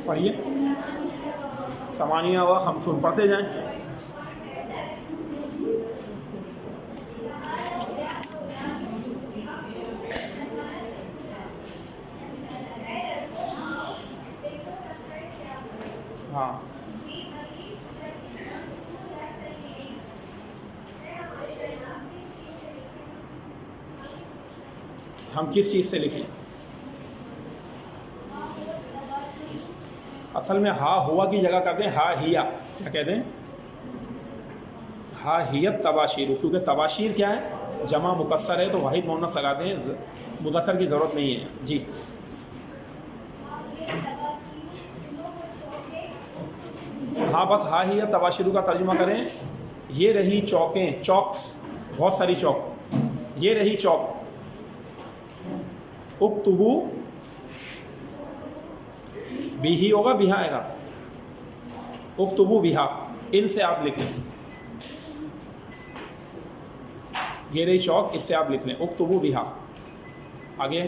پڑھیے ثمانیہ و خمسون، پڑھتے جائیں. ہاں ہم کس چیز سے لکھیں؟ اصل میں ہا ہوا کی جگہ کرتے ہیں ہا ہیا. کیا کہتے ہیں؟ ہا ہیت تباشیر. کیونکہ تباشیر کیا ہے؟ جمع مکسر ہے تو واحد مؤنث لگاتے ہیں، مذکر کی ضرورت نہیں ہے. جی ہاں بس ہا ہیت تباشیر کا ترجمہ کریں. یہ رہی چوکیں، چوکس، بہت ساری چوک. یہ رہی چوک. اکتبو بھی ہی ہوگا، بیہا آئے گا. اکتبو بیہا، ان سے آپ لکھ لیں. یہ رہی چوک، اس سے آپ لکھ لیں اکتبو بیہا. آگے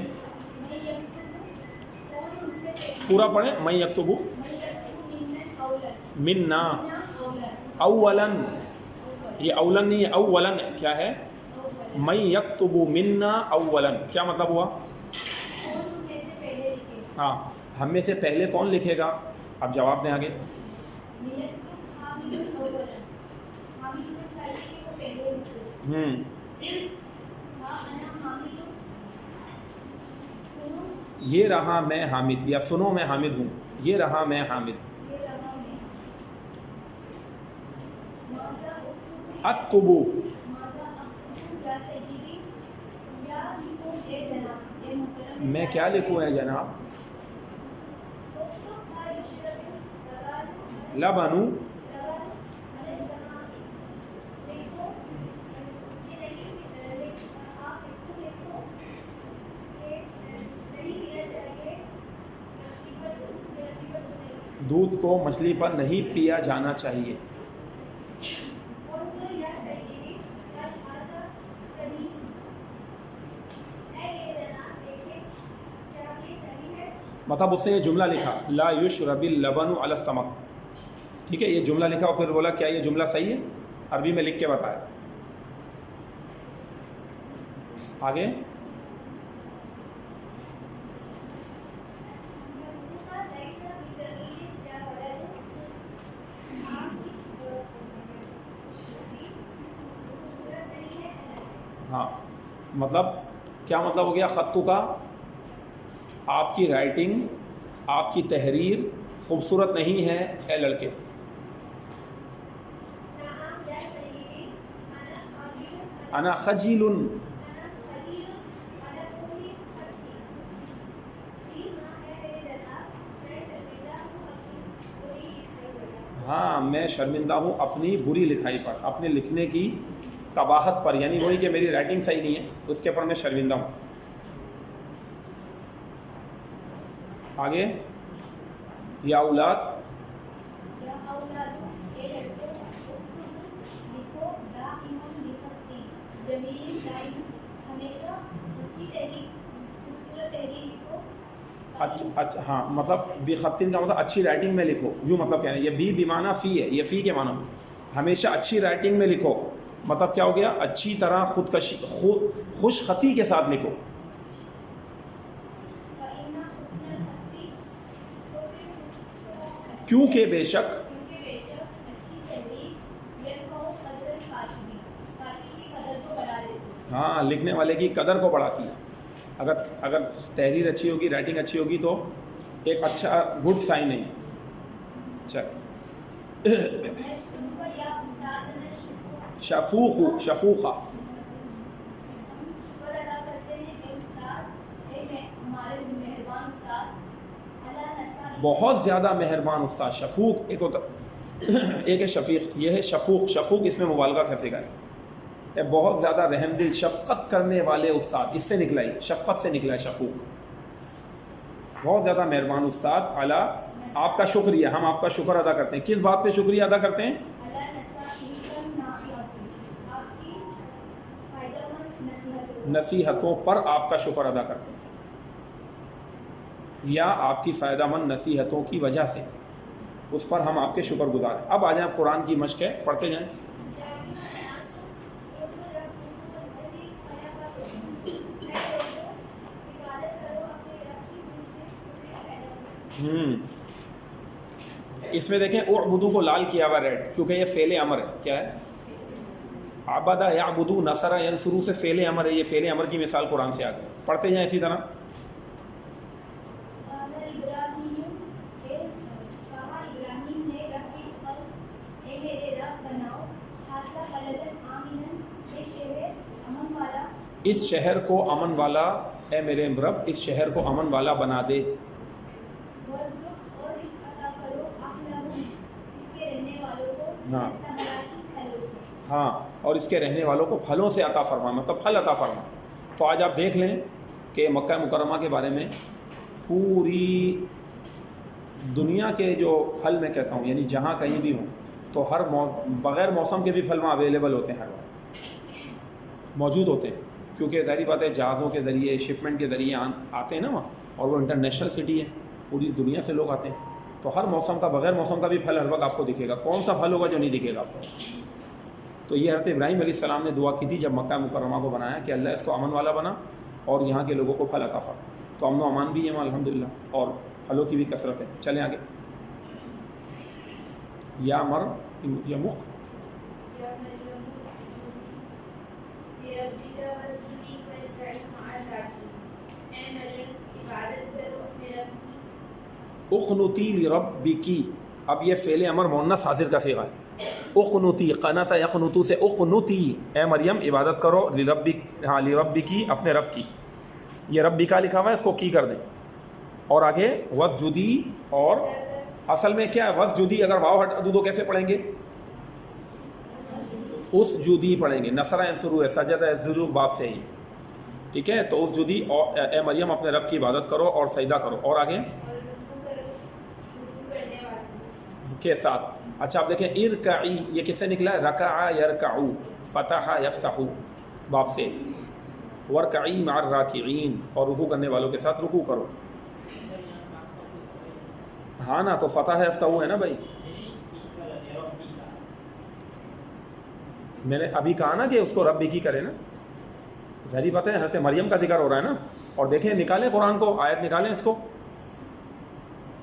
پورا پڑھیں. میں یکتبو منا اولن، یہ اولن نہیں ہے، اولن کیا ہے؟ میں یکتبو منا اولن. کیا مطلب ہوا؟ ہاں ہم میں سے پہلے کون لکھے گا؟ آپ جواب دیں آگے. یہ رہا میں حامد، یا سنو میں حامد ہوں. یہ رہا میں حامد. اکتبو، میں کیا لکھوں ہے جناب؟ لبنو، دودھ کو مچھلی پر نہیں پیا جانا چاہیے. مطلب اس سے یہ جملہ لکھا لا یشرب اللبن علی السمک. ٹھیک ہے، یہ جملہ لکھا اور پھر بولا کیا یہ جملہ صحیح ہے؟ عربی میں لکھ کے بتایا. آگے ہاں مطلب کیا مطلب ہو گیا؟ خطو کا، آپ کی رائٹنگ، آپ کی تحریر خوبصورت نہیں ہے اے لڑکے. انا خجیل، ہاں میں شرمندہ ہوں اپنی بری لکھائی پر، اپنے لکھنے کی قباحت پر. یعنی وہی کہ میری رائٹنگ صحیح نہیں ہے، اس کے پر میں شرمندہ ہوں. آگے یا اولاد، اچھا ہاں مطلب بی خطین کا مطلب اچھی رائٹنگ میں لکھو. یوں مطلب کہنا ہے. یہ بی بمعنی فی ہے، یہ فی کے معنی. ہمیشہ اچھی رائٹنگ میں لکھو. مطلب کیا ہو گیا؟ اچھی طرح خوش خطی کے ساتھ لکھو. کیونکہ بے شک، ہاں لکھنے والے کی قدر کو بڑھاتی ہے. اگر تحریر اچھی ہوگی، رائٹنگ اچھی ہوگی تو ایک اچھا گڈ سائن ہے. چل شفوق، شفوقہ، بہت زیادہ مہربان استاد. شفوق ایک ہوتا، ایک ہے شفیق، یہ ہے شفوق. شفوق اس میں مبالغہ کا فکر ہے. بہت زیادہ رحم دل، شفقت کرنے والے استاد. اس سے نکلا ہے، شفقت سے نکلا ہے شفوق. بہت زیادہ مہربان استاد. اعلیٰ آپ کا شکریہ، ہم آپ کا شکر ادا کرتے ہیں. کس بات پہ شکریہ ادا کرتے ہیں؟ نصیحتوں پر آپ کا شکر ادا کرتے ہیں، یا آپ کی فائدہ مند نصیحتوں کی وجہ سے اس پر ہم آپ کے شکر گزار ہیں. اب آ جائیں، قرآن کی مشق ہے، پڑھتے جائیں. اس میں دیکھیں اعبدو کو لال کیا ہوا ریڈ، کیونکہ یہ فعل امر ہے. کیا ہے؟ عبدہ یعبدو، نصر ینصرو سے فعل امر ہے. یہ فعل امر کی مثال قرآن سے آ گئی. پڑھتے جائیں اسی طرح. اس شہر کو امن والا، اے میرے رب اس شہر کو امن والا بنا دے. ہاں ہاں، اور اس کے رہنے والوں کو پھلوں سے عطا فرما، مطلب پھل عطا فرما. تو آج آپ دیکھ لیں کہ مکہ مکرمہ کے بارے میں پوری دنیا کے جو پھل میں کہتا ہوں، یعنی جہاں کہیں بھی ہوں تو ہر بغیر موسم کے بھی پھل وہاں اویلیبل ہوتے ہیں، ہر وقت موجود ہوتے ہیں. کیونکہ ظاہری بات ہے جہازوں کے ذریعے، شپمنٹ کے ذریعے آتے ہیں نا وہاں، اور وہ انٹرنیشنل سٹی ہے، پوری دنیا سے لوگ آتے ہیں. تو ہر موسم کا، بغیر موسم کا بھی پھل ہر وقت آپ کو دکھے گا. کون سا پھل ہوگا جو نہیں دکھے گا آپ کو؟ تو یہ حضرت ابراہیم علیہ السلام نے دعا کی تھی جب مکہ مکرمہ کو بنایا کہ اللہ اس کو امن والا بنا اور یہاں کے لوگوں کو پھل عطا فرما. تو امن و امان بھی ہے الحمدللہ، اور پھلوں کی بھی کثرت ہے. چلیں آگے. یا مر یمق، اقنتی لربکی. اب یہ فعل امر مؤنث حاضر کا صیغہ ہے. اقنتی، قنت یقنتو سے اقنتی، اے مریم عبادت کرو لربک، ہاں لربکی، اپنے رب کی. یہ ربکا لکھا ہوا ہے، اس کو کی کر دیں. اور آگے وسجدی، اور اصل میں کیا ہے وسجدی؟ اگر واو ہٹا دوں تو کیسے پڑھیں گے؟ اسجدی پڑھیں گے. نصر ینصرو ہے، سجدہ یسجدو باب سے ہی، ٹھیک ہے. تو اسجدی، اور اے مریم اپنے رب کی عبادت کرو اور سجدہ کرو. اور آگے کے ساتھ. اچھا آپ دیکھیں ارکعی، یہ کس سے نکلا ہے؟ رکع یرکعو، فتح یفتح باب سے. ورکعی مع الراکعین، اور رکوع کرنے والوں کے ساتھ رکوع کرو. ہاں نا، تو فتح یفتح ہے نا بھائی. میں نے ابھی کہا نا کہ اس کو رب کی کرے نا. ظاہری بات ہے حضرت مریم کا ذکر ہو رہا ہے نا. اور دیکھیں نکالیں قرآن کو، آیت نکالیں اس کو.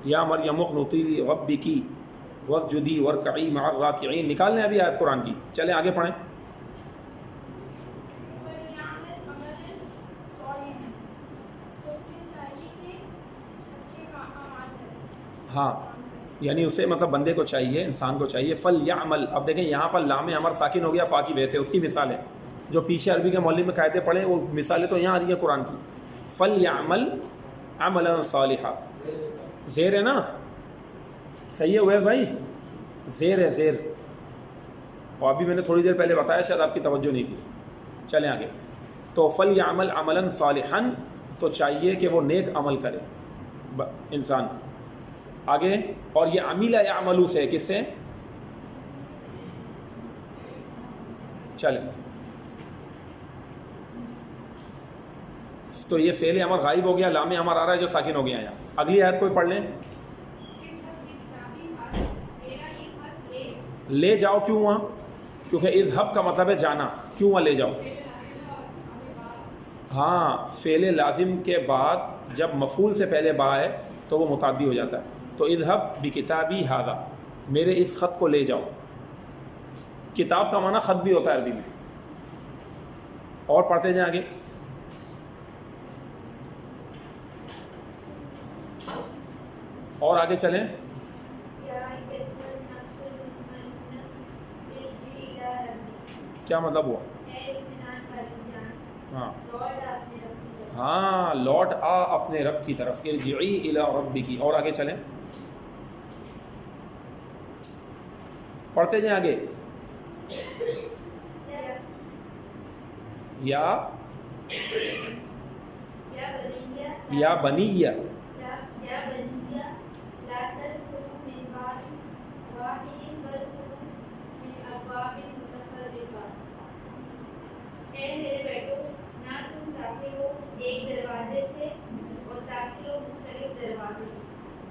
یا مریم اقنتی لربکی واسجدی وارکعی مع الراکعین، نکال لیں ابھی آیت قرآن کی. چلیں آگے پڑھیں. ہاں، یعنی اسے مطلب بندے کو چاہیے، انسان کو چاہیے. فلیعمل، اب دیکھیں یہاں پر لام امر ساکن ہو گیا فا کی وجہ سے، اس کی مثال ہے. جو پیچھے عربی کے مولوی میں قاعدے پڑھیں وہ مثالیں تو یہاں آ رہی ہیں قرآن کی. فلیعمل عملا صالحا، زیر ہے نا، صحیح ہے عویس بھائی؟ زیر ہے، زیر. اور ابھی میں نے تھوڑی دیر پہلے بتایا، شاید آپ کی توجہ نہیں کی. چلیں آگے. تو فلیعمل عملا صالحا، تو چاہیے کہ وہ نیک عمل کرے انسان. آگے، اور یہ عمیل یعملو سے، کس سے؟ چلیں، تو یہ فعل امر غائب ہو گیا، لام امر آ رہا ہے جو ساکن ہو گیا یہاں. اگلی آیت کوئی پڑھ لیں. لے جاؤ، کیوں وہاں؟ کیونکہ اذهب کا مطلب ہے جانا. کیوں وہاں لے جاؤ؟ ہاں، فعل لازم کے بعد جب مفعول سے پہلے با ہے تو وہ متعدی ہو جاتا ہے. تو اذهب بکتابی ھذا، میرے اس خط کو لے جاؤ. کتاب کا معنی خط بھی ہوتا ہے عربی میں. اور پڑھتے جائیں آگے. اور آگے چلیں. کیا مطلب ہوا؟ ہاں ہاں، لوٹ آ اپنے رب کی طرف. ارجعی الی ربکی. اور آگے چلیں، پڑھتے جائیں آگے. یا بنی،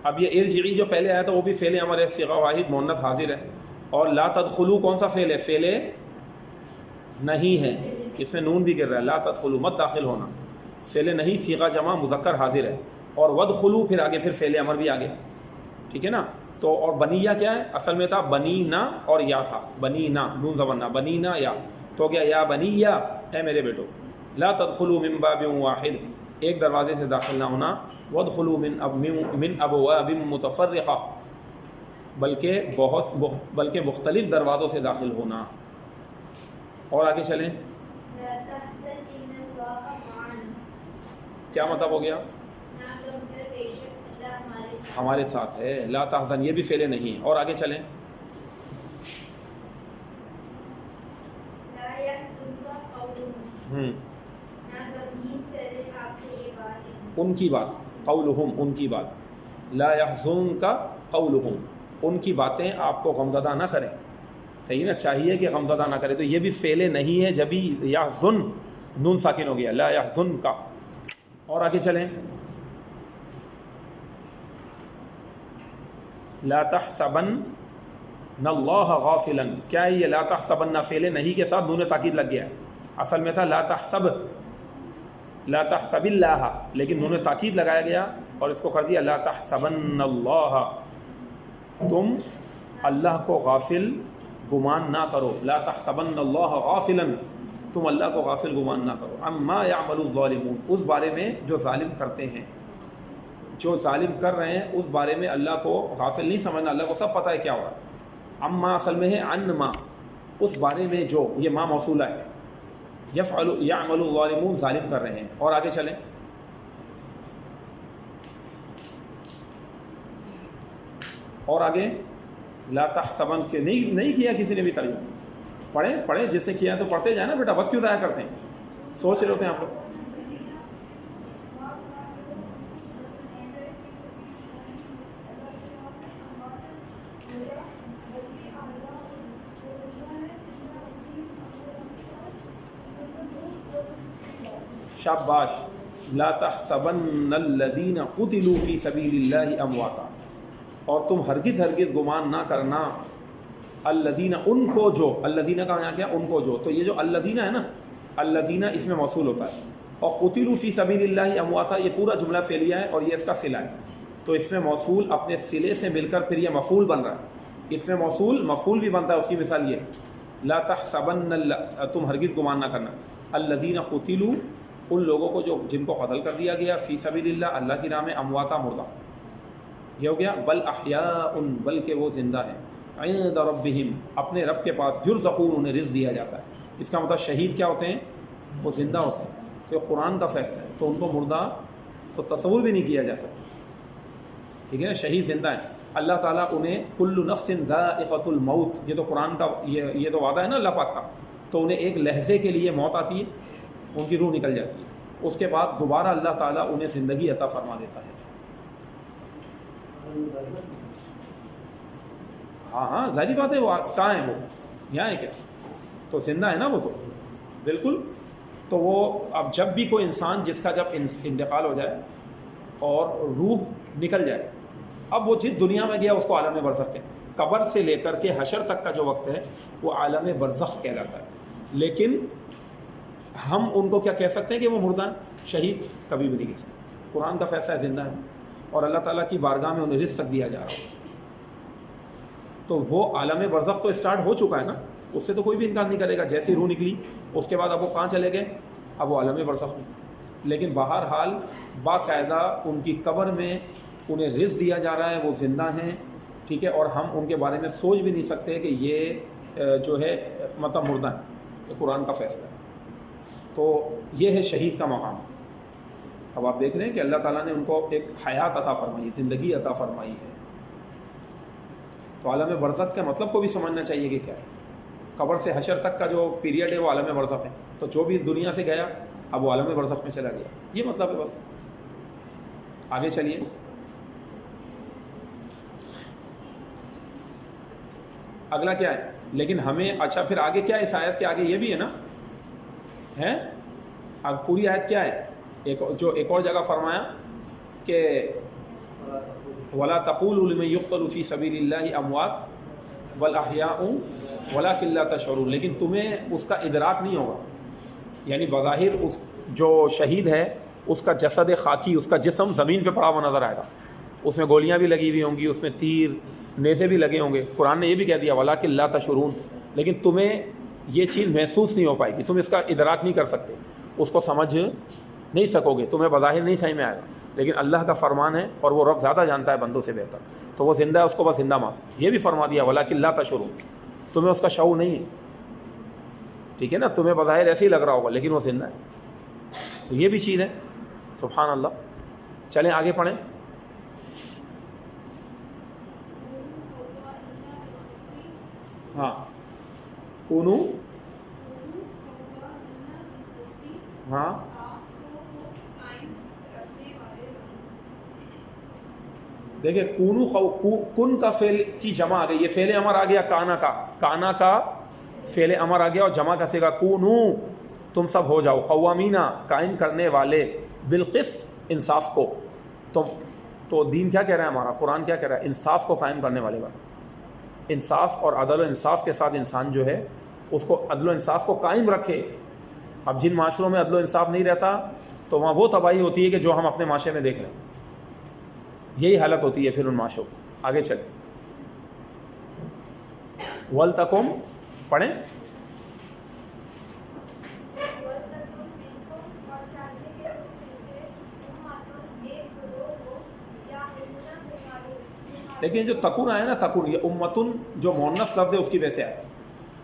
اب یہ ارجعی جو پہلے آیا تھا وہ بھی فعل امر ہے، صیغہ واحد مؤنث حاضر ہے. اور لا تدخلوا کون سا فعل ہے؟ فعل نہیں ہے، اس میں نون بھی گر رہا ہے. لا تدخلوا مت داخل ہونا، فعل نہیں صیغہ جمع مذکر حاضر ہے. اور ودخلوا پھر آگے پھر فعل امر بھی آ گیا، ٹھیک ہے نا. تو اور بنیہ کیا ہے؟ اصل میں تھا بنینا اور یا تھا بنینا، نون زبر نہ، بنینا یا، تو ہو گیا یا بنیہ اے میرے بیٹو. لا تدخلوا من باب واحد، ایک دروازے سے داخل نہ ہونا. وادخلوا من ابواب متفرقہ، بلکہ مختلف دروازوں سے داخل ہونا. اور آگے چلیں، کیا مطلب ہو گیا؟ ہمارے ساتھ ہے. لا تحزن یہ بھی فعل نہیں. اور آگے چلیں، ان کی بات، قولہم ان کی بات، لا یحزنک قولہم ان کی باتیں آپ کو غمزدہ نہ کریں. صحیح نا، چاہیے کہ غمزدہ نہ کرے. تو یہ بھی فعل نہیں ہے جبھی یحزن نون ساکن ہو گیا، لا یحزنک. اور آگے چلیں، لا تحسبن اللہ غافلا، کیا ہے یہ لا تحسبن فعل نہیں کے ساتھ نون تاکید لگ گیا ہے. اصل میں تھا لا تحسب اللہ، لیکن نون تاکید لگایا گیا اور اس کو کر دیا لا تحسبن اللہ، تم اللہ کو غافل گمان نہ کرو. لا تحسبن اللہ غافلا، تم اللہ کو غافل گمان نہ کرو. اما یعمل الظالمون، اس بارے میں جو ظالم کرتے ہیں، جو ظالم کر رہے ہیں اس بارے میں اللہ کو غافل نہیں سمجھنا، اللہ کو سب پتہ ہے کیا ہو رہا ہے. اما اصل میں ہے ان ما، اس بارے میں جو، یہ ما موصولہ ہے. یعمل الظالمون ظالم کر رہے ہیں. اور آگے چلیں، اور آگے لا تحسبن کے نہیں کیا کسی نے بھی ترجمہ. پڑھیں جس سے کیا ہے تو پڑھتے جائیں نا بیٹا، وقت کیوں ضائع کرتے ہیں؟ سوچ رہے ہوتے ہیں آپ لوگ. شاباش. لا تحسبن الذین قتلوا فی سبیل اللہ امواتا، اور تم ہرگز گمان نہ کرنا الذین ان کو جو، الذین کا یہاں کیا ان کو جو، تو یہ جو الذین ہے نا، الذین اس میں موصول ہوتا ہے. اور قتلوا فی سبیل اللہ امواتا یہ پورا جملہ فعلیہ ہے اور یہ اس کا صلہ ہے. تو اس میں موصول اپنے صلے سے مل کر پھر یہ مفعول بن رہا ہے. اس میں موصول مفعول بھی بنتا ہے. اس کی مثال یہ، لا تحسبن تم ہرگز گمان نہ کرنا الذین قتلوا ان لوگوں کو جو جن کو قتل کر دیا گیا فی سبیل اللہ اللہ کی راہ میں امواتا مردہ. یہ ہو گیا بل احیاء بلکہ وہ زندہ ہیں عند ربہم اپنے رب کے پاس یرزقون انہیں رزق دیا جاتا ہے. اس کا مطلب شہید کیا ہوتے ہیں؟ وہ زندہ ہوتے ہیں. تو یہ قرآن کا فیصلہ ہے. تو ان کو مردہ تو تصور بھی نہیں کیا جا سکتا، ٹھیک ہے نا. شہید زندہ ہیں. اللہ تعالیٰ انہیں کل نفس ذائقۃ الموت، یہ تو قرآن کا یہ تو وعدہ ہے نا اللہ پاک کا. تو انہیں ایک لحظے کے لیے موت آتی ہے، ان کی روح نکل جاتی ہے. اس کے بعد دوبارہ اللہ تعالیٰ انہیں زندگی عطا فرما دیتا ہے. ہاں ظاہری بات ہے. وہ کہاں ہے؟ وہ یہاں ہے کیا؟ تو زندہ ہے نا وہ تو بالکل. تو وہ اب جب بھی کوئی انسان جس کا جب انتقال ہو جائے اور روح نکل جائے، اب وہ جس دنیا میں گیا اس کو عالم برزخ کہتے ہیں. قبر سے لے کر کے حشر تک کا جو وقت ہے وہ عالم برزخ کہلاتا ہے. لیکن ہم ان کو کیا کہہ سکتے ہیں کہ وہ مردہ ہیں؟ شہید کبھی بھی نہیں کہہ سکتے. قرآن کا فیصلہ ہے زندہ ہے اور اللہ تعالیٰ کی بارگاہ میں انہیں رزق دیا جا رہا ہے. تو وہ عالم برزخ تو اسٹارٹ ہو چکا ہے نا، اس سے تو کوئی بھی انکار نہیں کرے گا. جیسی روح نکلی اس کے بعد اب وہ کہاں چلے گئے؟ اب وہ عالم برزخ میں. لیکن بہرحال باقاعدہ ان کی قبر میں انہیں رزق دیا جا رہا ہے، وہ زندہ ہیں، ٹھیک ہے. اور ہم ان کے بارے میں سوچ بھی نہیں سکتے کہ یہ جو ہے مطلب مردہ ہیں. یہ قرآن کا فیصلہ ہے. تو یہ ہے شہید کا مقام. اب آپ دیکھ رہے ہیں کہ اللہ تعالیٰ نے ان کو ایک حیات عطا فرمائی، زندگی عطا فرمائی ہے. تو عالم برزخ کے مطلب کو بھی سمجھنا چاہیے کہ کیا ہے. قبر سے حشر تک کا جو پیریڈ ہے وہ عالم برزخ ہے. تو جو بھی اس دنیا سے گیا اب وہ عالم برزخ میں چلا گیا. یہ مطلب ہے بس. آگے چلیے. اگلا کیا ہے؟ لیکن ہمیں اچھا پھر آگے کیا ہے؟ اس آیت کے آگے یہ بھی ہے نا، ہے اب پوری آیت کیا ہے؟ ایک اور جگہ فرمایا کہ ولا تقولوا لمن يقتل في سبيل الله اموات بل احیاء ولکن لا تشعرون، لیکن تمہیں اس کا ادراک نہیں ہوگا. یعنی بظاہر اس جو شہید ہے اس کا جسد خاکی، اس کا جسم زمین پہ پڑا ہوا نظر آئے گا، اس میں گولیاں بھی لگی ہوئی ہوں گی، اس میں تیر نیزے بھی لگے ہوں گے. قرآن نے یہ بھی کہہ دیا ولاکن لا تشعرون، لیکن تمہیں یہ چیز محسوس نہیں ہو پائے گی، تم اس کا ادراک نہیں کر سکتے، اس کو سمجھ نہیں سکو گے، تمہیں بظاہر نہیں سمجھ میں آئے گا. لیکن اللہ کا فرمان ہے اور وہ رب زیادہ جانتا ہے بندوں سے بہتر، تو وہ زندہ ہے، اس کو بس زندہ مار. یہ بھی فرما دیا ولاکن لا تشعرون، تمہیں اس کا شعور نہیں ہے. ٹھیک ہے نا، تمہیں بظاہر ایسے ہی لگ رہا ہوگا لیکن وہ زندہ ہے. تو یہ بھی چیز ہے. سبحان اللہ. چلیں آگے پڑھیں. ہاں کونو، ہاں دیکھیں کونو کن کا فعل کی جمع آ گئی، یہ فعل امر آ گیا کانا کا فعل امر آ گیا اور جمع کا صیغہ کونو، تم سب ہو جاؤ قوامینا قائم کرنے والے بالقسط، انصاف کو. تو دین کیا کہہ رہا ہے ہمارا، قرآن کیا کہہ رہا ہے، انصاف کو قائم کرنے والے بات. انصاف اور عدل و انصاف کے ساتھ انسان جو ہے اس کو عدل و انصاف کو قائم رکھے. اب جن معاشروں میں عدل و انصاف نہیں رہتا تو وہاں وہ تباہی ہوتی ہے کہ جو ہم اپنے معاشرے میں دیکھ رہے ہیں، یہی حالت ہوتی ہے پھر ان معاشروں کی. آگے چلیں. ولتکم پڑھیں. لیکن جو تکن آیا نا، تکن یہ امتن جو مونس لفظ ہے اس کی وجہ سے آیا،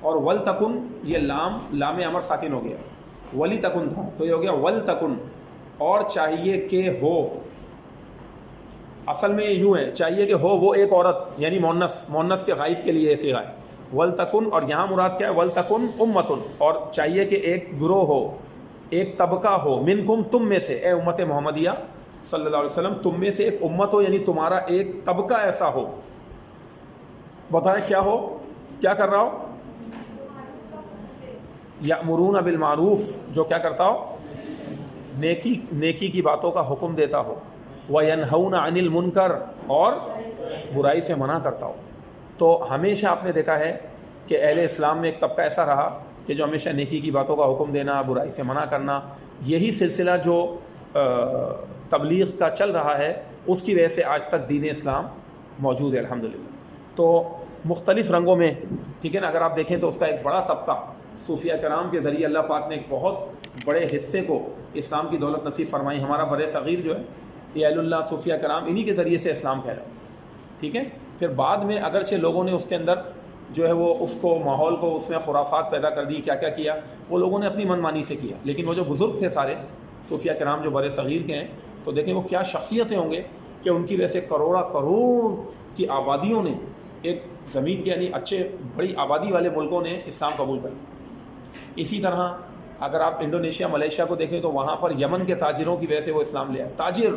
اور ول تکن یہ لام امر ساکن ہو گیا. ولی تکن تھا تو یہ ہو گیا ول تکن، اور چاہیے کہ ہو. اصل میں یہ یوں ہے، چاہیے کہ ہو وہ ایک عورت، یعنی مونس کے غائب کے لیے ایسے ہے ول تکن. اور یہاں مراد کیا ہے، ول تکن امتن، اور چاہیے کہ ایک گروہ ہو، ایک طبقہ ہو، منکم تم میں سے، اے امت محمدیہ صلی اللہ علیہ وسلم، تم میں سے ایک امت ہو، یعنی تمہارا ایک طبقہ ایسا ہو. بتائیں کیا ہو، کیا کر رہا ہو، یأمرون بالمعروف، جو کیا کرتا ہو، نیکی کی باتوں کا حکم دیتا ہو، وینہون عن المنکر، اور برائی سے منع کرتا ہو. تو ہمیشہ آپ نے دیکھا ہے کہ اہل اسلام میں ایک طبقہ ایسا رہا کہ جو ہمیشہ نیکی کی باتوں کا حکم دینا، برائی سے منع کرنا، یہی سلسلہ جو تبلیغ کا چل رہا ہے اس کی وجہ سے آج تک دین اسلام موجود ہے الحمدللہ. تو مختلف رنگوں میں، ٹھیک ہے نا. اگر آپ دیکھیں تو اس کا ایک بڑا طبقہ صوفیہ کرام کے ذریعے اللہ پاک نے ایک بہت بڑے حصے کو اسلام کی دولت نصیب فرمائی. ہمارا بر صغیر جو ہے یہ اہل اللہ صوفیہ کرام انہی کے ذریعے سے اسلام پھیلا. ٹھیک ہے. پھر بعد میں اگرچہ لوگوں نے اس کے اندر جو ہے وہ اس کو ماحول کو اس میں خرافات پیدا کر دی، کیا کیا کیا وہ لوگوں نے اپنی من مانی سے کیا. لیکن وہ جو بزرگ تھے سارے صوفیہ کرام جو بر صغیر کے ہیں، تو دیکھیں وہ کیا شخصیتیں ہوں گے کہ ان کی وجہ سے کروڑ کی آبادیوں نے، ایک زمین کے یعنی اچھے بڑی آبادی والے ملکوں نے اسلام قبول کر. اسی طرح اگر آپ انڈونیشیا ملیشیا کو دیکھیں تو وہاں پر یمن کے تاجروں کی وجہ سے وہ اسلام لے آئے. تاجر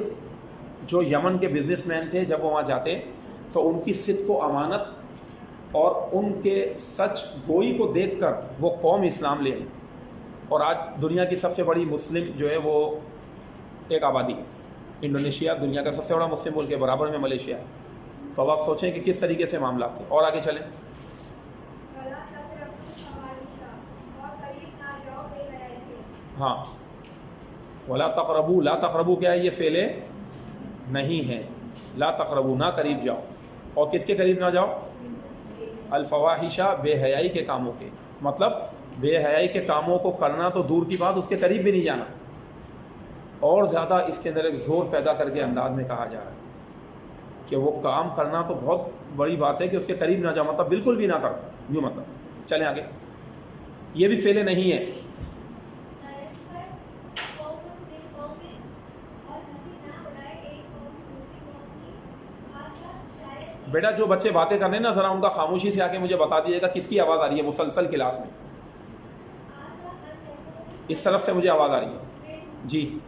جو یمن کے بزنس مین تھے، جب وہ وہاں جاتے تو ان کی صدق و امانت اور ان کے سچ گوئی کو دیکھ کر وہ قوم اسلام لے آئی. اور آج دنیا کی سب سے بڑی مسلم جو ہے وہ ایک آبادی ہے. انڈونیشیا دنیا کا سب سے بڑا مسلم ملک کے برابر میں ملیشیا ہے. تو اب آپ سوچیں کہ کس طریقے سے معاملات تھے. اور آگے چلیں. ہاں ولا تقربوا، لا تقربوا کیا ہے، یہ فعل نہیں ہے. لا تقربوا نہ قریب جاؤ. اور کس کے قریب نہ جاؤ، الفواحشہ بے حیائی کے کاموں کے. مطلب بے حیائی کے کاموں کو کرنا تو دور کی بات، اس کے قریب بھی نہیں جانا. اور زیادہ اس کے اندر ایک زور پیدا کر کے انداز میں کہا جا رہا ہے کہ وہ کام کرنا تو بہت بڑی بات ہے کہ اس کے قریب نہ جاؤ، مطلب بالکل بھی نہ کرو، یوں مطلب. چلیں آگے. یہ بھی فعل نہیں ہے. بیٹا جو بچے باتیں کرنے نا، ذرا ان کا خاموشی سے آ کے مجھے بتا دیجیے گا کس کی آواز آ رہی ہے مسلسل کلاس میں. اس طرف سے مجھے آواز آ رہی ہے. جی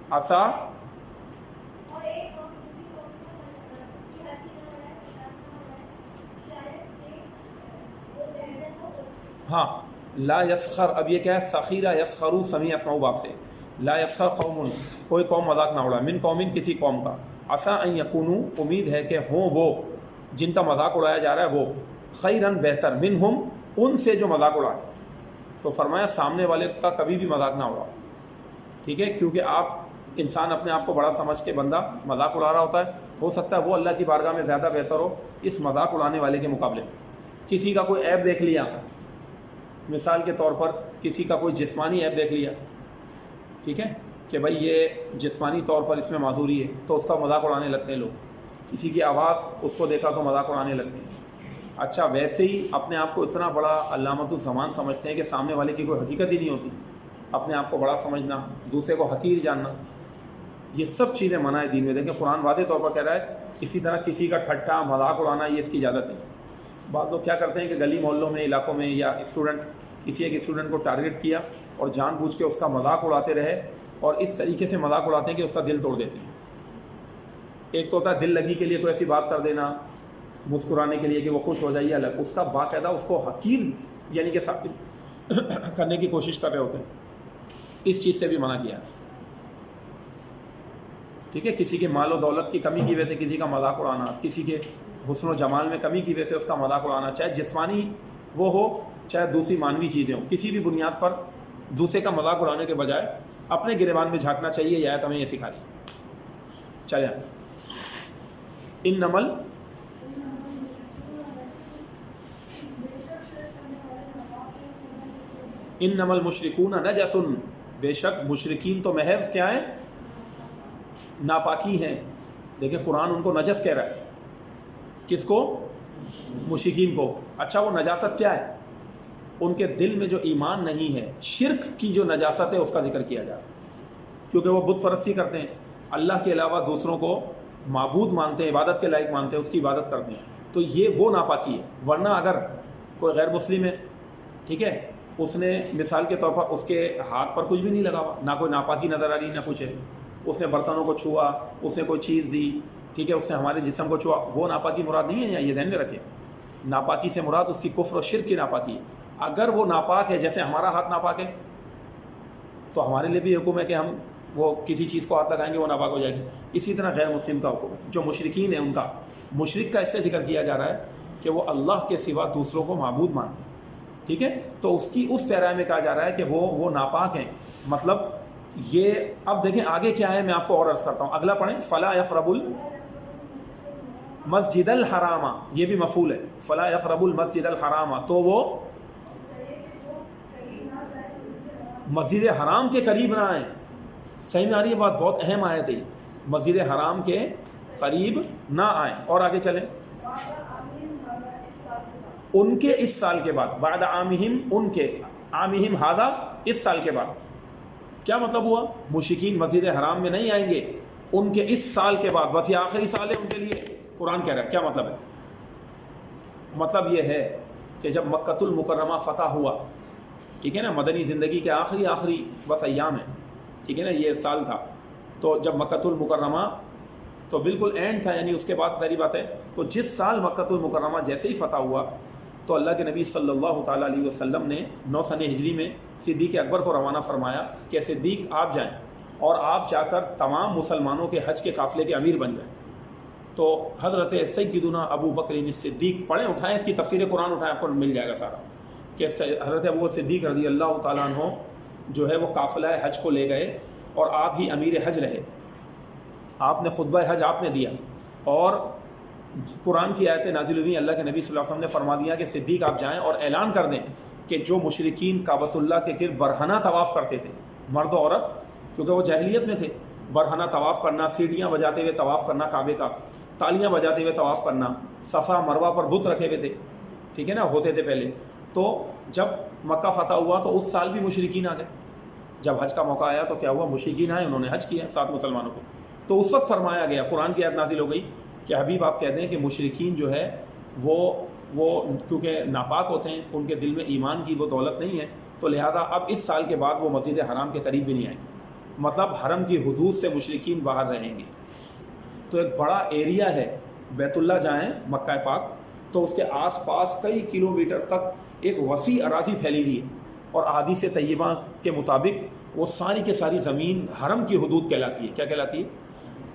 آسا، ہاں لا یسخر. اب یہ کیا ہے، سخیرہ یسخرو سمیع اسمعوا باب سے. لا یسخر قوم، کوئی قوم مذاق نہ اڑا، من قوم کسی قوم کا، عسیٰ ان یکونوا، امید ہے کہ ہوں وہ جن کا مذاق اڑایا جا رہا ہے وہ خیراً بہتر منہم، ان سے جو مذاق اڑائے. تو فرمایا سامنے والے کا کبھی بھی مذاق نہ اڑاؤ، ٹھیک ہے، کیونکہ آپ انسان اپنے آپ کو بڑا سمجھ کے بندہ مذاق اڑا رہا ہوتا ہے، ہو سکتا ہے وہ اللہ کی بارگاہ میں زیادہ بہتر ہو اس مذاق اڑانے والے کے مقابلے میں. کسی کا کوئی عیب دیکھ لیا، مثال کے طور پر کسی کا کوئی جسمانی عیب دیکھ لیا، ٹھیک ہے، کہ بھائی یہ جسمانی طور پر اس میں معذوری ہے، تو اس کا مذاق اڑانے لگتے ہیں لوگ. کسی کی آواز اس کو دیکھا تو مذاق اڑانے لگتے ہیں. اچھا ویسے ہی اپنے آپ کو اتنا بڑا علامت الزمان سمجھتے ہیں کہ سامنے والے کی کوئی حقیقت ہی نہیں ہوتی، اپنے آپ کو بڑا سمجھنا، دوسرے کو حقیر جاننا، یہ سب چیزیں منع ہے دین میں. دیکھیں قرآن واضح طور پر کہہ رہا ہے اسی طرح کسی کا ٹھٹا مذاق اڑانا یہ اس کی اجازت نہیں. بعض لوگ کیا کرتے ہیں کہ گلی محلوں میں علاقوں میں یا اسٹوڈنٹس کسی ایک اسٹوڈنٹ کو ٹارگیٹ کیا اور جان بوجھ کے اس کا مذاق اڑاتے رہے اور اس طریقے سے مذاق اڑاتے ہیں کہ اس کا دل توڑ دیتے ہیں. ایک تو ہوتا ہے دل لگی کے لیے کوئی ایسی بات کر دینا مسکرانے کے لیے کہ وہ خوش ہو جائے الگ، اس کا باقاعدہ اس کو حقیر یعنی کہ ثابت کرنے کی کوشش کر رہے ہوتے ہیں. اس چیز سے بھی منع کیا ہے، ٹھیک ہے. کسی کے مال و دولت کی کمی کی وجہ سے کسی کا مذاق اڑانا، کسی کے حسن و جمال میں کمی کی وجہ سے اس کا مذاق اڑانا، چاہے جسمانی وہ ہو چاہے دوسری مانوی چیزیں ہوں، کسی بھی بنیاد پر دوسرے کا مذاق اڑانے کے بجائے اپنے گریبان میں جھانکنا چاہیے. یہ آیت ہمیں یہ سکھا رہی ہے. چلیں انما المشرکون نجس، بے شک مشرکین تو محض کیا ہیں، ناپاکی ہیں. دیکھیں قرآن ان کو نجس کہہ رہا ہے. کس کو؟ مشرکین کو. اچھا وہ نجاست کیا ہے؟ ان کے دل میں جو ایمان نہیں ہے، شرک کی جو نجاست ہے اس کا ذکر کیا جا رہا ہے، کیونکہ وہ بت پرستی کرتے ہیں، اللہ کے علاوہ دوسروں کو معبود مانتے ہیں، عبادت کے لائق مانتے ہیں، اس کی عبادت کرتے ہیں. تو یہ وہ ناپاکی ہے. ورنہ اگر کوئی غیر مسلم ہے، ٹھیک ہے، اس نے مثال کے طور پر اس کے ہاتھ پر کچھ بھی نہیں لگا ہوا، نہ کوئی ناپاکی نظر آ رہی نہ کچھ ہے، اس نے برتنوں کو چھوا، اس نے کوئی چیز دی، ٹھیک ہے، اس نے ہمارے جسم کو چھوا، وہ ناپاکی مراد نہیں ہے. یہ ذہن میں رکھیں، ناپاکی سے مراد اس کی کفر و شرک کی ناپاکی ہے. اگر وہ ناپاک ہے جیسے ہمارا ہاتھ ناپاک ہے تو ہمارے لیے بھی حکم ہے کہ ہم وہ کسی چیز کو ہاتھ لگائیں گے وہ ناپاک ہو جائے گی. اسی طرح غیر مسلم کا حکم ہے. جو مشرکین ہیں ان کا، مشرک کا اس سے ذکر کیا جا رہا ہے کہ وہ اللہ کے سوا دوسروں کو معبود مانتے ہیں، ٹھیک ہے. تو اس کی اس پیرا میں کہا جا رہا ہے کہ وہ ناپاک ہیں. مطلب یہ اب دیکھیں آگے کیا ہے، میں آپ کو اور عرض کرتا ہوں. اگلا پڑھیں، فلا یقربوا المسجد الحرام، یہ بھی مفعول ہے. فلا یقربوا المسجد الحرام، تو وہ مسجد حرام کے قریب نہ آئیں. صحیح میں آ رہی ہے بات؟ بہت اہم آیت ہے. مسجد حرام کے قریب نہ آئیں. اور آگے چلیں، ان کے اس سال کے بعد، بعد عامہم، ان کے عامہم ہذا، اس سال کے بعد. کیا مطلب ہوا؟ مشرکین مسجد حرام میں نہیں آئیں گے ان کے اس سال کے بعد. بس یہ آخری سال ہے ان کے لیے. قرآن کہہ رہا ہے. کیا مطلب ہے؟ مطلب یہ ہے کہ جب مکۃ المکرمہ فتح ہوا، ٹھیک ہے نا، مدنی زندگی کے آخری بس ایام ہیں، ٹھیک ہے نا، یہ سال تھا. تو جب مکۃ المکرمہ تو بالکل اینڈ تھا، یعنی اس کے بعد ظاہری بات ہے. تو جس سال مکۃ المکرمہ جیسے ہی فتح ہوا تو اللہ کے نبی صلی اللہ تعالیٰ علیہ وسلم نے 9 سنہ ہجری میں صدیق اکبر کو روانہ فرمایا کہ صدیق آپ جائیں اور آپ جا کر تمام مسلمانوں کے حج کے قافلے کے امیر بن جائیں. تو حضرت سیدنا ابو بکر صدیق، پڑھیں، اٹھائیں اس کی تفسیر قرآن اٹھائیں، آپ کو مل جائے گا سارا، کہ حضرت ابو صدیق رضی اللہ تعالیٰ عنہ جو ہے وہ قافلہ حج کو لے گئے اور آپ ہی امیر حج رہے. آپ نے خطبہ حج آپ نے دیا اور قرآن کی آیتیں نازل ہوئی. اللہ کے نبی صلی اللہ علیہ وسلم نے فرما دیا کہ صدیق آپ جائیں اور اعلان کر دیں کہ جو مشرکین کعبۃ اللہ کے گرد برہنہ طواف کرتے تھے، مرد و عورت، کیونکہ وہ جاہلیت میں تھے، برہنہ طواف کرنا، سیڑھیاں بجاتے ہوئے طواف کرنا کعبے کا، تالیاں بجاتے ہوئے طواف کرنا، صفا مروہ پر بت رکھے ہوئے تھے، ٹھیک ہے نا، ہوتے تھے پہلے. تو جب مکہ فتح ہوا تو اس سال بھی مشرکین آ گئے. جب حج کا موقع آیا تو کیا ہوا؟ مشرکین آئے، انہوں نے حج کیا ساتھ مسلمانوں کو. تو اس وقت فرمایا گیا، قرآن کی آیت نازل ہو گئی کہ حبیب آپ کہہ دیں کہ مشرکین جو ہے وہ کیونکہ ناپاک ہوتے ہیں، ان کے دل میں ایمان کی وہ دولت نہیں ہے، تو لہذا اب اس سال کے بعد وہ مسجد حرام کے قریب بھی نہیں آئیں گے. مطلب حرم کی حدود سے مشرکین باہر رہیں گے. تو ایک بڑا ایریا ہے، بیت اللہ جائیں مکہ پاک تو اس کے آس پاس کئی کلومیٹر تک ایک وسیع اراضی پھیلی ہوئی ہے، اور احادیث طیبہ کے مطابق وہ ساری کی ساری زمین حرم کی حدود کہلاتی ہے. کیا کہلاتی ہے؟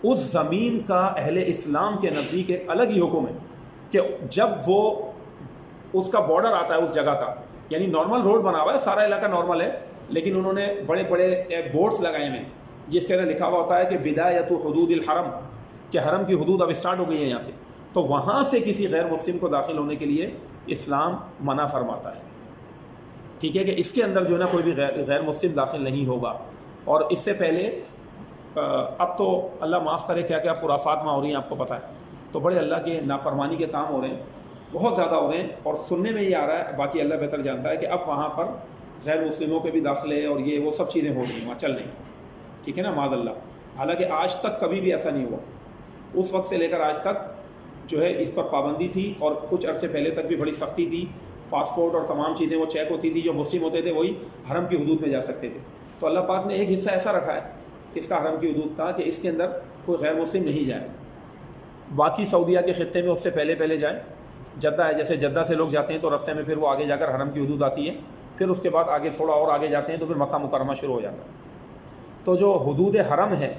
اس زمین کا اہل اسلام کے نزدیک ایک الگ ہی حکم ہے کہ جب وہ اس کا بارڈر آتا ہے اس جگہ کا، یعنی نارمل روڈ بنا ہوا ہے، سارا علاقہ نارمل ہے، لیکن انہوں نے بڑے بڑے بورڈز لگائے ہوئے جس کے اندر لکھا ہوا ہوتا ہے کہ بدایت حدود الحرم، کہ حرم کی حدود اب اسٹارٹ ہو گئی ہے یہاں سے، تو وہاں سے کسی غیر مسلم کو داخل ہونے کے لیے اسلام منع فرماتا ہے، ٹھیک ہے، کہ اس کے اندر جو ہے نا کوئی بھی غیر مسلم داخل نہیں ہوگا۔ اور اس سے پہلے اب تو اللہ معاف کرے کیا کیا خرافات وہاں ہو رہی ہیں آپ کو پتہ ہے، تو بڑے اللہ کے نافرمانی کے کام ہو رہے ہیں، بہت زیادہ ہو رہے ہیں، اور سننے میں یہ آ رہا ہے، باقی اللہ بہتر جانتا ہے، کہ اب وہاں پر غیر مسلموں کے بھی داخلے اور یہ وہ سب چیزیں ہو رہی ہیں وہاں چل رہی ہیں، ٹھیک ہے نا، معاذ اللہ۔ حالانکہ آج تک کبھی بھی ایسا نہیں ہوا، اس وقت سے لے کر آج تک جو ہے اس پر پابندی تھی، اور کچھ عرصے پہلے تک بھی بڑی سختی تھی، پاسپورٹ اور تمام چیزیں وہ چیک ہوتی تھی، جو مسلم ہوتے تھے وہی حرم کی حدود میں جا سکتے تھے۔ تو اللہ پاک نے ایک حصہ ایسا رکھا ہے اس کا حرم کی حدود کا کہ اس کے اندر کوئی غیر مسلم نہیں جائے، باقی سعودیہ کے خطے میں اس سے پہلے جائیں، جدہ ہے، جیسے جدہ سے لوگ جاتے ہیں تو رستے میں پھر وہ آگے جا کر حرم کی حدود آتی ہے، پھر اس کے بعد آگے تھوڑا اور آگے جاتے ہیں تو پھر مکہ مکرمہ شروع ہو جاتا ہے۔ تو جو حدود حرم ہے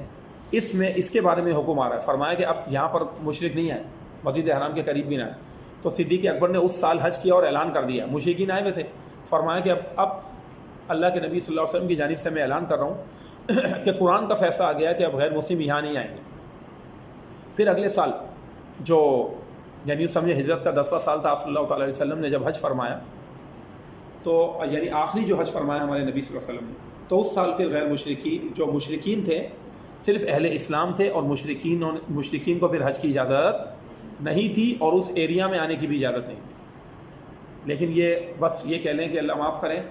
اس میں اس کے بارے میں حکم آ رہا ہے، فرمایا کہ اب یہاں پر مشرک نہیں آئے، مسجد حرام کے قریب بھی نہ آئے۔ تو صدیق اکبر نے اس سال حج کیا اور اعلان کر دیا، مشرکین آئے ہوئے تھے، فرمایا کہ اب اللہ کے نبی صلی اللہ علیہ وسلم کی جانب سے میں اعلان کر رہا ہوں کہ قرآن کا فیصلہ آ گیا کہ اب غیر مسلم یہاں نہیں آئیں گے۔ پھر اگلے سال جو یعنی سمجھے ہجرت کا 10واں سال تھا، آپ صلی اللہ تعالیٰ علیہ وسلم نے جب حج فرمایا، تو یعنی آخری جو حج فرمایا ہمارے نبی صلی اللہ علیہ وسلم نے، تو اس سال پھر غیر مشرکین تھے، صرف اہل اسلام تھے، اور مشرکین کو پھر حج کی اجازت نہیں تھی اور اس ایریا میں آنے کی بھی اجازت نہیں تھی۔ لیکن یہ بس یہ کہہ لیں کہ اللہ معاف کریں،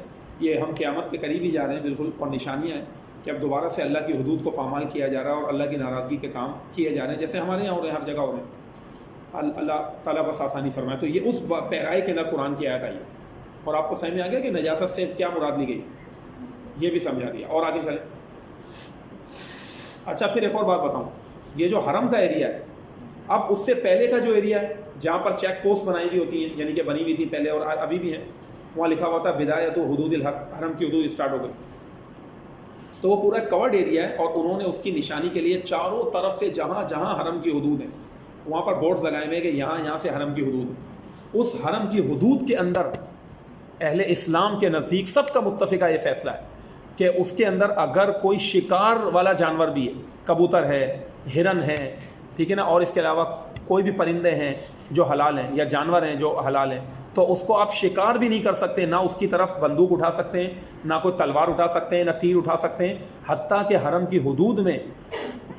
یہ ہم قیامت کے قریب ہی جا رہے ہیں بالکل، اور نشانیاں ہیں کہ اب دوبارہ سے اللہ کی حدود کو پامال کیا جا رہا ہے اور اللہ کی ناراضگی کے کام کیے جا رہے ہیں، جیسے ہمارے یہاں ہو رہے ہیں، ہر جگہ ہو رہے ہیں۔ اللہ تعالیٰ بس آسانی فرمائے۔ تو یہ اس پیرائے کے اندر قرآن کی آیت آئی ہے، اور آپ کو سمجھ میں آ گیا کہ نجاست سے کیا مراد لی گئی، یہ بھی سمجھا دیا۔ اور آگے چلیں۔ اچھا، پھر ایک اور بات بتاؤں، یہ جو حرم کا ایریا ہے، اب اس سے پہلے کا جو ایریا ہے جہاں پر چیک پوسٹ بنائی ہوئی ہوتی ہیں، یعنی کہ بنی ہوئی تھی پہلے اور ابھی بھی ہیں، وہاں لکھا ہوا تھا بدایت حدود الحرم کی حدود اسٹارٹ ہو گئی، تو وہ پورا کورڈ ایریا ہے، اور انہوں نے اس کی نشانی کے لیے چاروں طرف سے جہاں جہاں حرم کی حدود ہیں وہاں پر بورڈز لگائے ہوئے کہ یہاں سے حرم کی حدود ہے۔ اس حرم کی حدود کے اندر اہل اسلام کے نزدیک سب کا متفقہ یہ فیصلہ ہے کہ اس کے اندر اگر کوئی شکار والا جانور بھی ہے، کبوتر ہے، ہرن ہے، ٹھیک ہے نا، اور اس کے علاوہ کوئی بھی پرندے ہیں جو حلال ہیں یا جانور ہیں جو حلال ہیں، تو اس کو آپ شکار بھی نہیں کر سکتے، نہ اس کی طرف بندوق اٹھا سکتے ہیں، نہ کوئی تلوار اٹھا سکتے ہیں، نہ تیر اٹھا سکتے ہیں، حتیٰ کہ حرم کی حدود میں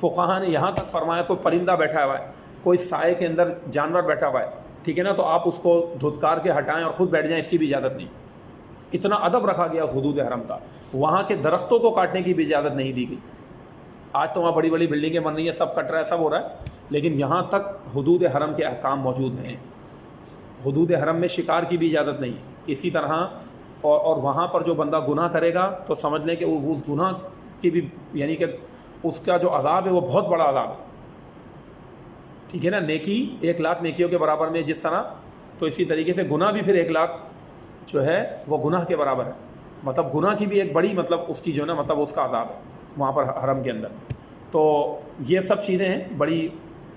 فقہا نے یہاں تک فرمایا کوئی پرندہ بیٹھا ہوا ہے، کوئی سائے کے اندر جانور بیٹھا ہوا ہے، ٹھیک ہے نا، تو آپ اس کو دھتکار کے ہٹائیں اور خود بیٹھ جائیں، اس کی بھی اجازت نہیں۔ اتنا ادب رکھا گیا حدود حرم کا۔ وہاں کے درختوں کو کاٹنے کی بھی اجازت نہیں دی گئی۔ آج تو وہاں بڑی بڑی بلڈنگیں بن رہی ہیں، سب کٹ رہا ہے، سب ہو رہا ہے، لیکن یہاں تک حدود حرم کے احکام موجود ہیں۔ حدود حرم میں شکار کی بھی اجازت نہیں۔ اسی طرح اور وہاں پر جو بندہ گناہ کرے گا تو سمجھ لیں کہ اس گناہ کی بھی یعنی کہ اس کا جو عذاب ہے وہ بہت بڑا عذاب ہے، ٹھیک ہے نا۔ نیکی 1,00,000 نیکیوں کے برابر میں جس طرح، تو اسی طریقے سے گناہ بھی پھر 1,00,000 جو ہے وہ گناہ کے برابر ہے، مطلب گناہ کی بھی ایک بڑی مطلب اس کی جو ہے نا مطلب اس کا عذاب ہے وہاں پر حرم کے اندر۔ تو یہ سب چیزیں ہیں بڑی،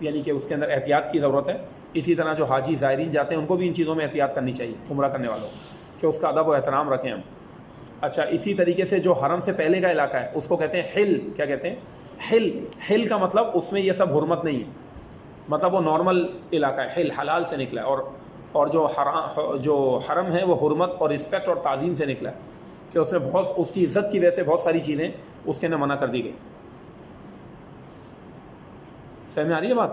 یعنی کہ اس کے اندر احتیاط کی ضرورت ہے۔ اسی طرح جو حاجی زائرین جاتے ہیں ان کو بھی ان چیزوں میں احتیاط کرنی چاہیے، عمرہ کرنے والوں کہ اس کا ادب و احترام رکھیں ہم۔ اچھا، اسی طریقے سے جو حرم سے پہلے کا علاقہ ہے اس کو کہتے ہیں حل۔ کیا کہتے ہیں؟ حل کا مطلب اس میں یہ سب حرمت نہیں ہے، مطلب وہ نارمل علاقہ ہے، حل حلال سے نکلا ہے، اور جو حرم ہے وہ حرمت اور رسپیکٹ اور تعظیم سے نکلا ہے کہ اس میں بہت اس کی عزت کی وجہ سے بہت ساری چیزیں اس کے اندر منع کر دی گئی۔ سمجھ میں آ رہی ہے بات؟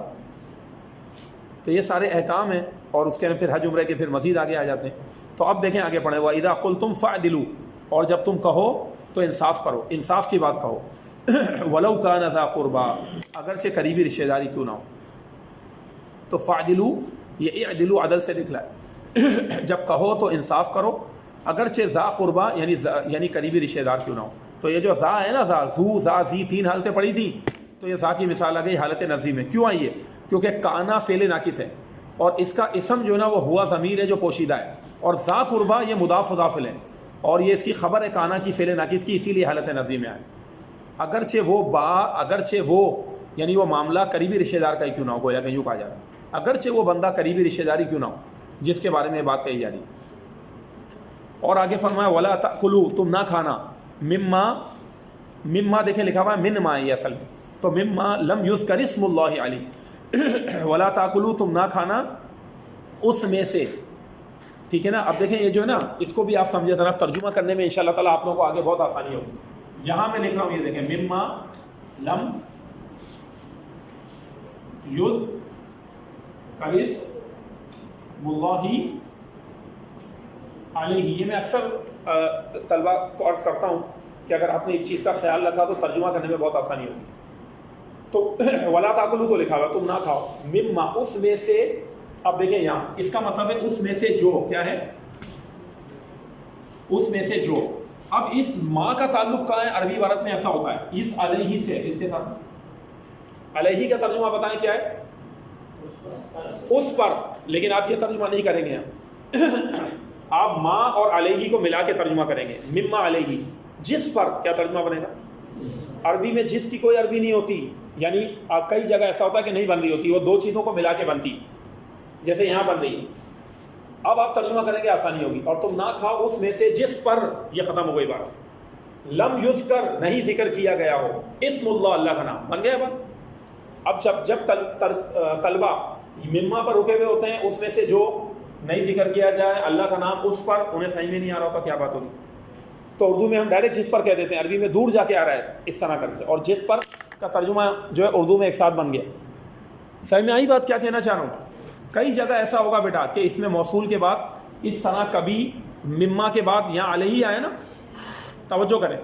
تو یہ سارے احکام ہیں، اور اس کے اندر پھر حج عمرے کے پھر مزید آگے آ جاتے ہیں۔ تو اب دیکھیں آگے پڑھیں، وَإِذَا قُلْتُمْ فَعْدِلُوا، اور جب تم کہو تو انصاف کرو، انصاف کی بات کہو۔ وَلَوْ كَانَ ذَا قُرْبَىٰ، اگرچہ قریبی رشتہ داری کیوں نہ ہو۔ تو فَعْدِلُوا یہ اعدلوا عدل سے نکلا ہے، جب کہو تو انصاف کرو، اگرچہ ذا قربا یعنی قریبی رشتہ دار کیوں نہ ہو۔ تو یہ جو ذا ہے نا، ذا، ذو، ذا، ذی، 3 حالتیں پڑھی تھیں، تو یہ ذا کی مثال آ گئی حالت نزی میں۔ کیوں آئی ہے؟ کیونکہ کانا فعل ناقص ہے، اور اس کا اسم جو ہے نا وہ ہوا ضمیر ہے جو پوشیدہ ہے، اور ذا قربا یہ مضاف مضاف ہے، اور یہ اس کی خبر ہے کانا کی فعل ناقص کی، اسی لیے حالت نزی میں آئے۔ اگرچہ وہ یعنی وہ معاملہ قریبی رشتہ دار کا ہی کیوں نہ ہو، گویا کہ یوں کہا جا رہا ہے، اگرچہ وہ بندہ قریبی رشتہ داری کیوں نہ ہو جس کے بارے میں بات کہی جا رہی ہے۔ اور آگے فرمایا ولا تاکلوا، تم نہ کھانا، مما دیکھیں لکھا ہوا ہے من ما، یہ اصل میں تو مما لم یذکر اسم اللہ علیہ، ولا تاکلوا، تم نہ کھانا اس میں سے، ٹھیک ہے نا۔ اب دیکھیں یہ جو ہے نا اس کو بھی آپ سمجھے ذرا، ترجمہ کرنے میں انشاءاللہ تعالیٰ آپ لوگوں کو آگے بہت آسانی ہوگی۔ یہاں میں لکھ رہا ہوں، یہ دیکھیں مما لم یذکر اسم اللہ علیہ، یہ میں اکثر طلبہ کو عرض کرتا ہوں کہ اگر آپ نے اس چیز کا خیال رکھا تو ترجمہ کرنے میں بہت آسانی ہوگی۔ تو ولا تاکلوا تو لکھا ہوا تم نہ کھاؤ، مما اس میں سے، اب دیکھیں یہاں اس کا مطلب ہے اس میں سے جو، کیا ہے اس میں سے جو۔ اب اس ما کا تعلق کہاں ہے؟ عربی عبارت میں ایسا ہوتا ہے اس علیہ سے، اس کے ساتھ علیہ کا ترجمہ بتائیں کیا ہے؟ اس پر، لیکن آپ یہ ترجمہ نہیں کریں گے، آپ ما اور علیہ کو ملا کے ترجمہ کریں گے، مما علیہ، جس پر، کیا ترجمہ بنے گا؟ عربی میں جس کی کوئی عربی نہیں ہوتی، یعنی کئی جگہ ایسا ہوتا ہے کہ نہیں بن رہی ہوتی، وہ دو چیزوں کو ملا کے بنتی، جیسے یہاں بن رہی ہے۔ اب آپ ترجمہ کریں گے آسانی ہوگی، اور تم نہ کھاؤ اس میں سے جس پر، یہ ختم ہو گئی بات، لم یذکر نہیں ذکر کیا گیا ہو اسم اللہ، اللہ کا نام بن گیا بات۔ اب جب طلبہ مما پر رکے ہوئے ہوتے ہیں، اس میں سے جو نہیں ذکر کیا جائے اللہ کا نام اس پر، انہیں سمجھ میں نہیں آ رہا ہوتا کیا بات ہوگی، تو اردو میں ہم ڈائریکٹ جس پر کہہ دیتے ہیں، عربی میں دور جا کے آ رہا ہے اس طرح کر کے، اور جس پر کا ترجمہ جو ہے اردو میں ایک ساتھ بن گیا۔ سمجھ میں آئی بات کیا کہنا چاہ رہا ہوں؟ کئی جگہ ایسا ہوگا بیٹا کہ اس میں موصول کے بعد اس طرح کبھی مما کے بعد یہاں علیہ آئے نا، توجہ کریں،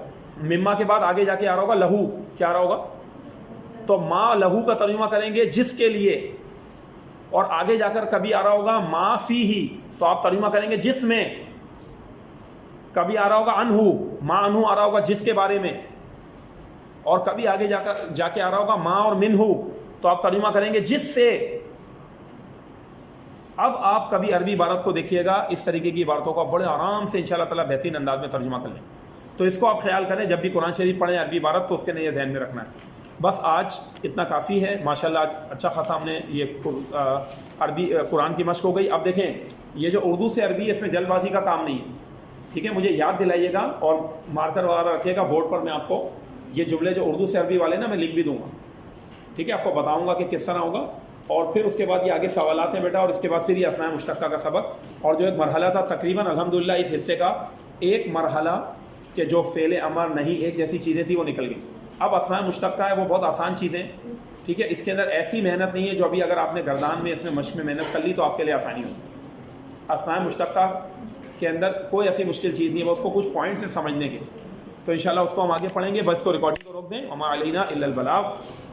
مما کے بعد آگے جا کے آ رہا ہوگا لہو، کیا آ رہا ہوگا؟ تو ما لہو کا ترجمہ کریں گے جس کے لیے، اور آگے جا کر کبھی آ رہا ہوگا ما فیہ، تو آپ ترجمہ کریں گے جس میں، کبھی آ رہا ہوگا انہو، ما انہو آ رہا ہوگا جس کے بارے میں، اور کبھی آگے جا کے آ رہا ہوگا ما اور منہو، تو آپ ترجمہ کریں گے جس سے۔ اب آپ کبھی عربی عبارت کو دیکھیے گا، اس طریقے کی عبارتوں کو بڑے آرام سے انشاءاللہ تعالیٰ بہترین انداز میں ترجمہ کر لیں، تو اس کو آپ خیال کریں جب بھی قرآن شریف پڑھیں عربی عبارت تو اس کے لیے ذہن میں رکھنا ہے۔ بس آج اتنا کافی ہے، ماشاءاللہ اچھا خاصا ہم نے یہ عربی قرآن کی مشق ہو گئی۔ اب دیکھیں یہ جو اردو سے عربی ہے اس میں جلد بازی کا کام نہیں ہے، ٹھیک ہے، مجھے یاد دلائیے گا اور مارکر وغیرہ رکھیے گا بورڈ پر، میں آپ کو یہ جملے جو اردو سے عربی والے نا میں لکھ بھی دوں گا، ٹھیک ہے، آپ کو بتاؤں گا کہ کس طرح ہوگا، اور پھر اس کے بعد یہ آگے سوالات ہیں بیٹا، اور اس کے بعد پھر یہ اسماء مشتقہ کا سبق، اور جو ایک مرحلہ تھا تقریباً الحمدللہ اس حصے کا ایک مرحلہ کہ جو فعل امر نہیں ایک جیسی چیزیں تھیں وہ نکل گئی۔ اب اسماء مشتقہ ہے وہ بہت آسان چیزیں، ٹھیک ہے، اس کے اندر ایسی محنت نہیں ہے جو ابھی اگر آپ نے گردان میں اس میں مشق میں محنت کر لی تو آپ کے لیے آسانی ہوگی۔ اسماء مشتقہ کے اندر کوئی ایسی مشکل چیز نہیں ہے، وہ اس کو کچھ پوائنٹ سے سمجھنے کے، تو انشاءاللہ اس کو ہم آگے پڑھیں گے، بس کو ریکارڈنگ کو روک دیں، وما علینا الا البلاغ۔